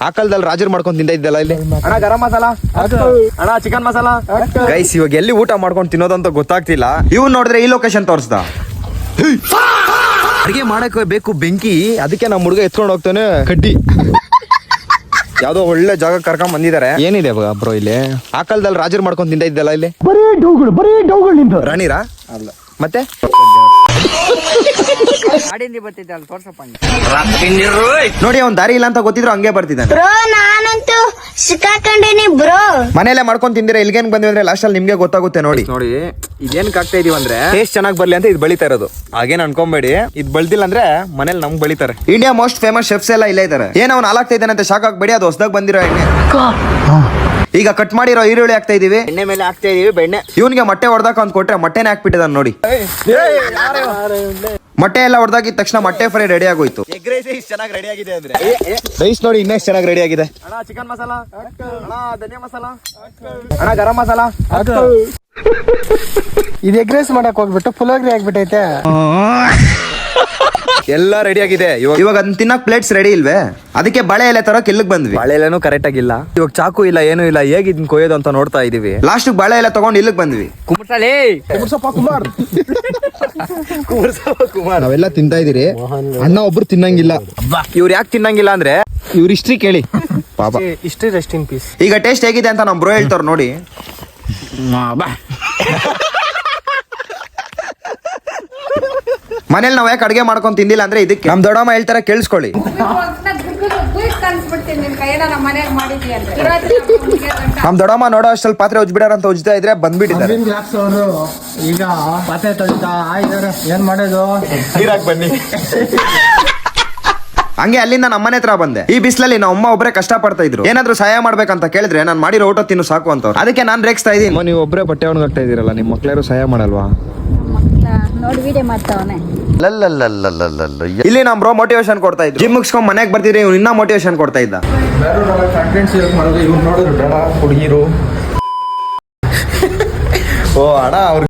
ಆ ಕಾಲದಲ್ಲಿ ರಾಜರು ಮಾಡ್ಕೊಂಡು ತಿಂದ ಇದ್ದಲ್ಲ ಇಲ್ಲಿ. ಅಣ್ಣ ಗರಂ ಮಸಾಲ, ಅಣ್ಣ ಚಿಕನ್ ಮಸಾಲ. ಗೈಸ್ ಇವಾಗ ಎಲ್ಲಿ ಊಟ ಮಾಡ್ಕೊಂಡು ತಿನ್ನೋದಂತ ಗೊತ್ತಾಗ್ತಿಲ್ಲ. ಇವ್ನು ನೋಡಿದ್ರೆ ಈ ಲೊಕೇಶನ್ ತೋರಿಸ್ದ. ಅಡಿಗೆ ಮಾಡಕ್ಕೆ ಬೇಕು ಬೆಂಕಿ, ಅದಕ್ಕೆ ನಮ್ಮ ಹುಡುಗ ಎತ್ಕೊಂಡು ಹೋಗ್ತಾನೆ ಕಡ್ಡಿ. ಯಾವ್ದೋ ಒಳ್ಳೆ ಜಾಗ ಕರ್ಕೊಂಡ್ ಬಂದಿದ್ದಾರೆ. ಏನಿದೆ ಬ್ರೋ ಇಲ್ಲಿ? ಆ ಕಾಲದಲ್ಲಿ ರಾಜರು ಮಾಡ್ಕೊಂಡು ತಿಂದ ಇದ್ದಲ್ಲ ಇಲ್ಲಿ. ಬರೀ ಡೌಗಳು ನಿಂತು. ರಾಣಿರಾ? ಅಲ್ಲ ಮತ್ತೆ ನೋಡಿ, ಅವ್ನ್ ದಾರಿ ಇಲ್ಲ ಅಂತ ಗೊತ್ತಿದ್ರು ಹಂಗೆ ಬರ್ತಿದ್ದಾನೆ. ಬ್ರೋ ನಾನಂತೂ ಸಿಕ್ಕಾಕೊಂಡೇನಿ ಬ್ರೋ. ಮನೆಯಲ್ಲೇ ಮಾಡ್ಕೊಂಡ್ ತಿಂದಿರ ಇಲ್ಗೇನ್ ಬಂದ್ವಿ ಅಂದ್ರೆ ಲಾಸ್ಟ್ ಅಲ್ಲಿ ನಿಮ್ಗೆ ಗೊತ್ತಾಗುತ್ತೆ. ನೋಡಿ ಇದೇನ್ ಆಗ್ತಾ ಇದೀವಿ ಅಂದ್ರೆ ಟೇಸ್ಟ್ ಚೆನ್ನಾಗಿ ಬರ್ಲಿ ಅಂತ ಇದು ಬೆಳಿತಾ ಇರೋದು. ಹಾಗೇನ್ ಅನ್ಕೊಂಬೇಡಿ, ಇದು ಬೆಳ್ದಿಲ್ಲ ಅಂದ್ರೆ ಮನೇಲಿ ನಮ್ಗೆ ಬೆಳಿತಾರೆ. ಇಂಡಿಯಾ ಮೋಸ್ಟ್ ಫೇಮಸ್ ಶೆಫ್ಸ್ ಎಲ್ಲ ಇಲ್ಲೇ ಇದಾರೆ. ಏನ್ ಅವ್ನು ಹಾಲಾಗ್ತಾ ಇದ್ದಾನೆ ಅಂತ ಶಾಕ್ ಆಗ್ಬೇಡಿ, ಅದು ಹೊಸದಾಗ ಬಂದಿರೋ ಎಣ್ಣೆ. ಈಗ ಕಟ್ ಮಾಡಿರೋ ಈರುಳ್ಳಿ ಹಾಕ್ತಾ ಇದೀವಿ, ಎಣ್ಣೆ ಮೇಲೆ ಹಾಕ್ತಾ ಇದೀವಿ ಬೆಣ್ಣೆ. ಇವನ್ಗೆ ಮೊಟ್ಟೆ ಹೊಡೆದಾಕ ಅಂತ ಕೊಟ್ರೆ ಮೊಟ್ಟೆನೇ ಹಾಕ್ಬಿಟ್ಟಿದಾನ ನೋಡಿ. ಮೊಟ್ಟೆ ಎಲ್ಲ ಹೊಡೆದಾಗಿದ ತಕ್ಷಣ ಮೊಟ್ಟೆ ಫ್ರೈ ರೆಡಿ ಆಗೋಯ್ತು. ಎಗ್ ರೈಸ್ ಇಷ್ಟು ಚೆನ್ನಾಗಿ ರೆಡಿ ಆಗಿದೆ ಅಂದ್ರೆ ರೈಸ್ ನೋಡಿ ಇನ್ನಷ್ಟು ಚೆನ್ನಾಗಿ ರೆಡಿ ಆಗಿದೆ. ಅಣ್ಣ ಚಿಕನ್ ಮಸಾಲ, ಅಣ್ಣ ಧನಿಯಾ ಮಸಾಲ, ಅಣ್ಣ ಗರಂ ಮಸಾಲ. ಇದು ಎಗ್ ರೈಸ್ ಮಾಡಕ್ ಹೋಗ್ಬಿಟ್ಟು ಪುಲೋಗ್ರಿ ಆಗ್ಬಿಟ್ಟೈತೆ. ಎಲ್ಲ ರೆಡಿ ಆಗಿದೆ. ಇವಾಗ ಅದನ್ನ ತಿನ್ನಕ್ ಪ್ಲೇಟ್ಸ್ ರೆಡಿ ಇಲ್ವೇ, ಅದಕ್ಕೆ ಬಾಳೆ ಎಲೆ ತರೋಕ್ ಇಲ್ಲಿಗೆ ಬಂದ್ವಿ. ಬಾಳೆ ಎಲೆನೂ ಕರೆಕ್ಟ್ ಆಗಿಲ್ಲ. ಇವಾಗ ಚಾಕು ಇಲ್ಲ, ಏನು ಇಲ್ಲ, ಹೇಗೆ ಇದನ್ನ ಕೊಯ್ಯೋದು ಅಂತ ನೋಡ್ತಾ ಇದೀವಿ. ಲಾಸ್ಟ್ ಬಾಳೆ ಎಲೆ ತಗೊಂಡ್ ಇಲ್ಲಿಗೆ ಬಂದ್ವಿ. ಕುಮಾರ್ ನಾವೆಲ್ಲ ತಿಂತಾ ಇದೀರಿ, ಅಣ್ಣ ಒಬ್ರು ತಿನ್ನಂಗಿಲ್ಲ. ಇವ್ರು ಯಾಕೆ ತಿನ್ನಂಗಿಲ್ಲ ಅಂದ್ರೆ ಇವ್ರ ಹಿಸ್ಟ್ರಿ ಕೇಳಿ ಪಾಪ. ಇಷ್ಟೇ ರೆಸ್ಟ್ ಇನ್ ಪೀಸ್. ಈಗ ಟೇಸ್ಟ್ ಹೇಗಿದೆ ಅಂತ ನಮ್ ಬ್ರೋ ಹೇಳ್ತಾರ ನೋಡಿ. ಮನೇಲಿ ನಾವ್ ಯಾಕೆ ಅಡ್ಗೆ ಮಾಡ್ಕೊಂಡ್ ತಿಂದಿಲ್ಲ ಅಂದ್ರೆ ಇದಕ್ಕೆ. ನಮ್ ದೊಡ್ಡಮ್ಮ ಹೇಳ್ತಾರ ಕೇಳಿಸ್ಕೊಳ್ಳಿ. ನಮ್ ದೊಡ್ಡಮ್ಮ ನೋಡೋ ಅಷ್ಟಲ್ಲಿ ಪಾತ್ರೆ ಉಜ್ಬಿಡಾರ ಅಂತ ಉಜ್ತಾ ಇದ್ರೆ ಬಂದ್ಬಿಟ್ಟಿದ್ದಾರೆ. ಈಗ ಪಾತ್ರೆ ತೊಳಿತಾ ಇದಾರೆ, ಏನ್ ಮಾಡೋದು? ಬನ್ನಿ. ಹಂಗೆ ಅಲ್ಲಿಂದ ನಮ್ಮನೆ ಹತ್ರ ಬಂದೆ. ಈ ಬಿಸ್ಲಲ್ಲಿ ನಮ್ಮ ಅಮ್ಮ ಒಬ್ರೆ ಕಷ್ಟ ಪಡ್ತಾ ಇದ್ರು. ಏನಾದ್ರು ಸಹಾಯ ಮಾಡ್ಬೇಕಂತ ಕೇಳಿದ್ರೆ ನಾನು ಮಾಡಿರೋ ಊಟ ತಿನ್ನು ಸಾಕು ಅಂತ. ಅದಕ್ಕೆ ನಾನು ರೇಗಿಸ್ತಾ ಇದೀನಿ. ನೀವು ಒಬ್ರೆ ಬಟ್ಟೆ ಒಣಗಾಕ್ತಾ ಇದೀರಲ್ಲ, ನಿಮ್ಮ ಮಕ್ಳು ಸಹಾಯ ಮಾಡಲ್ವಾ? ನೋಡಿ ವಿಡಿಯೋ ಮಾಡ್ತಾವನೆ. ಇಲ್ಲಿ ನಮ್ ಬ್ರೋ ಮೋಟಿವೇಶನ್ ಕೊಡ್ತಾ ಇದ್ರು. ಜಿಮ್ ಮುಗಿಸ್ಕೊಂಡ್ ಮನೆಗೆ ಬರ್ತಿದ್ರೆ ಇವ್ನು ಇನ್ನ ಮೋಟಿವೇಶನ್ ಕೊಡ್ತಾ ಇದ್ದ. ಹುಡುಗಿರು ಓ ಅಣ್ಣ ಅವ್ರು